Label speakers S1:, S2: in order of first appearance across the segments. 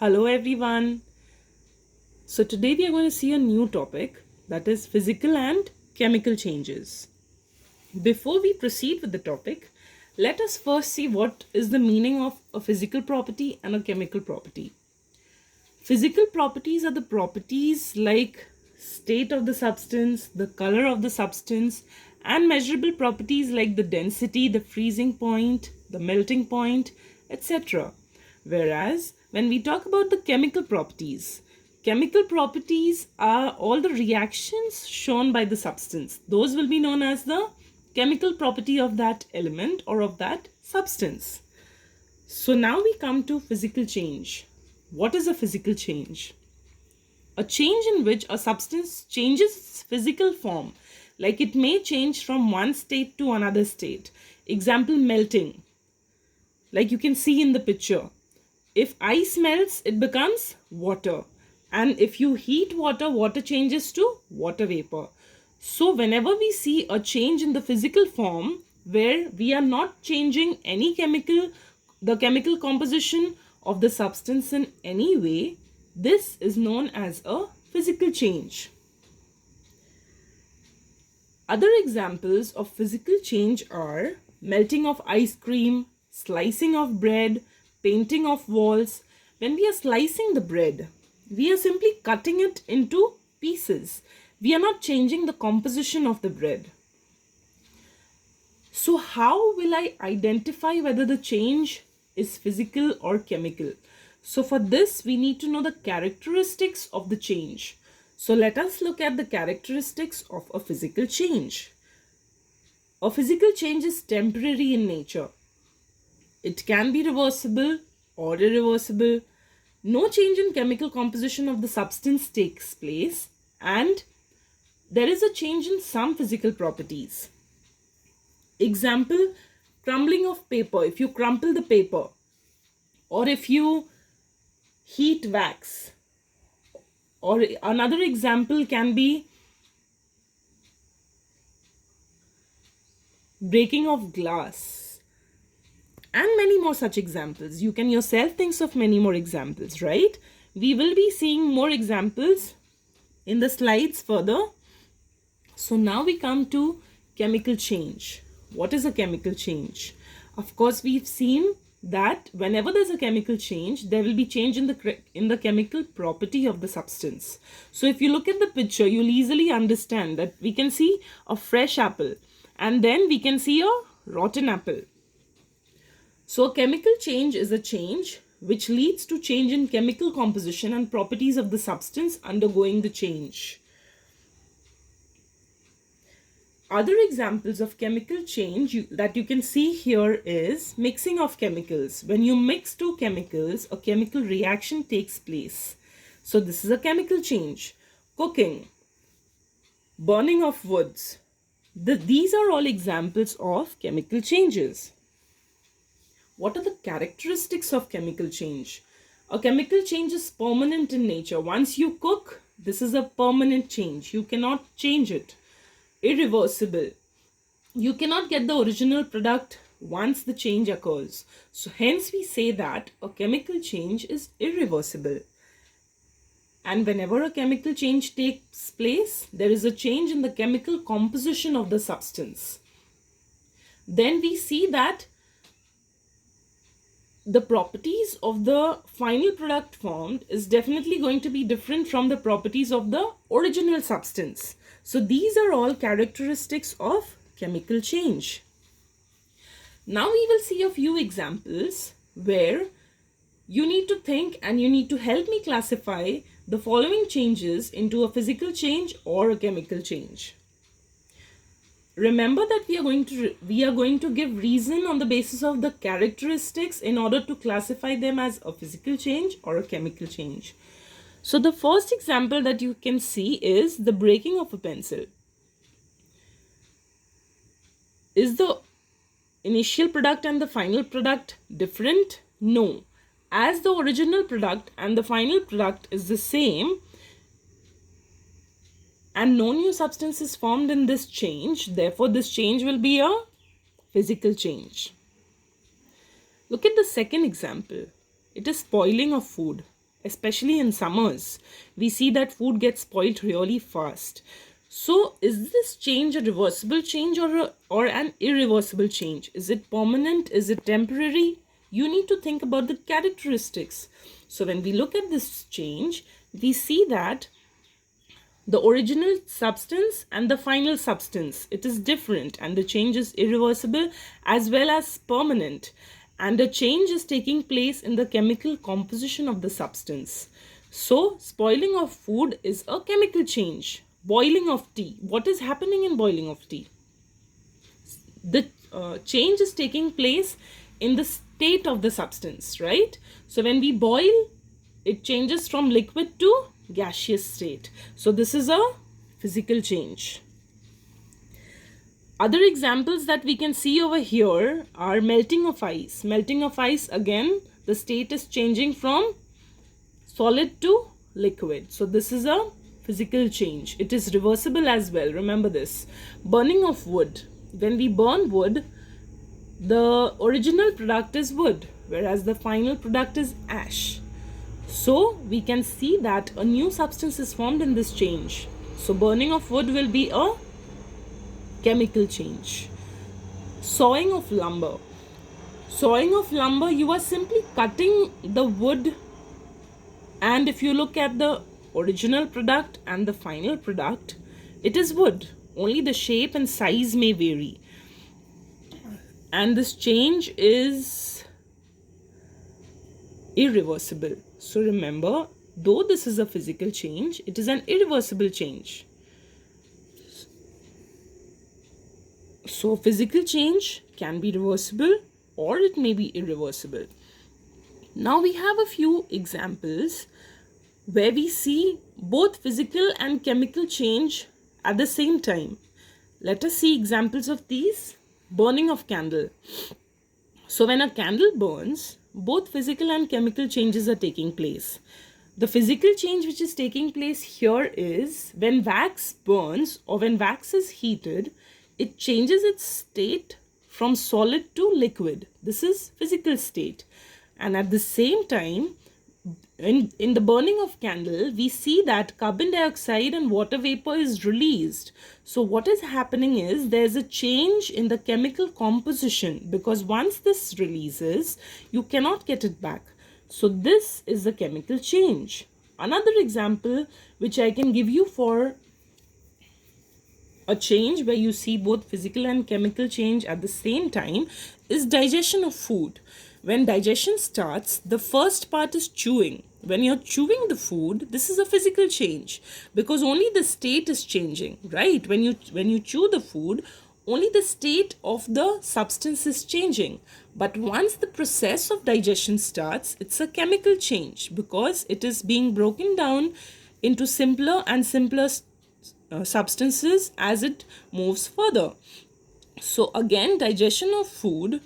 S1: Hello everyone. So today we are going to see a new topic, that is physical and chemical changes. Before we proceed with the topic, let us first see what is the meaning of a physical property and a chemical property. Physical properties are the properties like state of the substance, the color of the substance, and measurable properties like the density, the freezing point, the melting point, etc. Whereas when we talk about the chemical properties are all the reactions shown by the substance. Those will be known as the chemical property of that element or of that substance. So now we come to physical change. What is a physical change? A change in which a substance changes its physical form, like it may change from one state to another state. Example, melting. Like you can see in the picture. If ice melts, it becomes water. And if you heat water, water changes to water vapor. So whenever we see a change in the physical form where we are not changing the chemical composition of the substance in any way, this is known as a physical change. Other examples of physical change are melting of ice cream, slicing of bread, painting of walls. When we are slicing the bread, we are simply cutting it into pieces. We are not changing the composition of the bread. So how will I identify whether the change is physical or chemical? So for this, we need to know the characteristics of the change. So let us look at the characteristics of a physical change. A physical change is temporary in nature. It can be reversible or irreversible. No change in chemical composition of the substance takes place, and there is a change in some physical properties. Example, crumbling of paper. If you crumple the paper, or if you heat wax, or another example can be breaking of glass, and many more such examples. You can yourself think of many more examples, right? We will be seeing more examples in the slides further. So now we come to chemical change. What is a chemical change? Of course, we've seen that whenever there's a chemical change, there will be change in the chemical property of the substance. So if you look at the picture, you'll easily understand that we can see a fresh apple and then we can see a rotten apple. So a chemical change is a change which leads to change in chemical composition and properties of the substance undergoing the change. Other examples of chemical change that you can see here is mixing of chemicals. When you mix two chemicals, a chemical reaction takes place. So this is a chemical change. Cooking, burning of woods. These are all examples of chemical changes. What are the characteristics of chemical change? A chemical change is permanent in nature. Once you cook, this is a permanent change. You cannot change it. Irreversible. You cannot get the original product once the change occurs. So hence we say that a chemical change is irreversible. And whenever a chemical change takes place, there is a change in the chemical composition of the substance. Then we see that the properties of the final product formed is definitely going to be different from the properties of the original substance. So these are all characteristics of chemical change. Now we will see a few examples where you need to think and you need to help me classify the following changes into a physical change or a chemical change. Remember that we are going to give reason on the basis of the characteristics in order to classify them as a physical change or a chemical change. So the first example that you can see is the breaking of a pencil. Is the initial product and the final product different? No. As the original product and the final product is the same, and no new substance is formed in this change, therefore this change will be a physical change. Look at the second example. It is spoiling of food. especially in summers. We see that food gets spoiled really fast. So, is this change a reversible change or an irreversible change? Is it permanent? Is it temporary? You need to think about the characteristics. So, when we look at this change, we see that the original substance and the final substance, it is different, and the change is irreversible as well as permanent, and a change is taking place in the chemical composition of the substance. So spoiling of food is a chemical change. Boiling of tea, what is happening in boiling of tea? The change is taking place in the state of the substance, right? So when we boil, it changes from liquid to gaseous state. So this is a physical change. Other examples that we can see over here are melting of ice. Melting of ice, again, the state is changing from solid to liquid. So this is a physical change. It is reversible as well. Remember this. Burning of wood. When we burn wood, the original product is wood, whereas the final product is ash. So we can see that a new substance is formed in this change. So burning of wood will be a chemical change. Sawing of lumber. Sawing of lumber, you are simply cutting the wood, and if you look at the original product and the final product, it is wood. Only the shape and size may vary. And this change is irreversible. So remember, though this is a physical change, it is an irreversible change. So physical change can be reversible or it may be irreversible. Now we have a few examples where we see both physical and chemical change at the same time. Let us see examples of these. Burning of candle. So when a candle burns, both physical and chemical changes are taking place. The physical change which is taking place here is when wax burns or when wax is heated, it changes its state from solid to liquid. This is physical state. And at the same time, in the burning of candle, we see that carbon dioxide and water vapor is released. So what is happening is there's a change in the chemical composition, because once this releases, you cannot get it back. So this is a chemical change. Another example which I can give you for a change where you see both physical and chemical change at the same time is digestion of food. When digestion starts, the first part is chewing. When you're chewing the food, this is a physical change because only the state is changing, right? When you chew the food, only the state of the substance is changing. But once the process of digestion starts, it's a chemical change because it is being broken down into simpler and simpler substances as it moves further. So again, digestion of food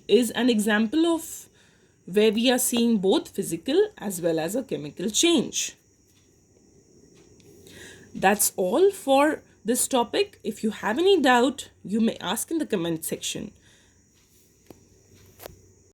S1: is an example of where we are seeing both physical as well as a chemical change. That's all for this topic. If you have any doubt, you may ask in the comment section.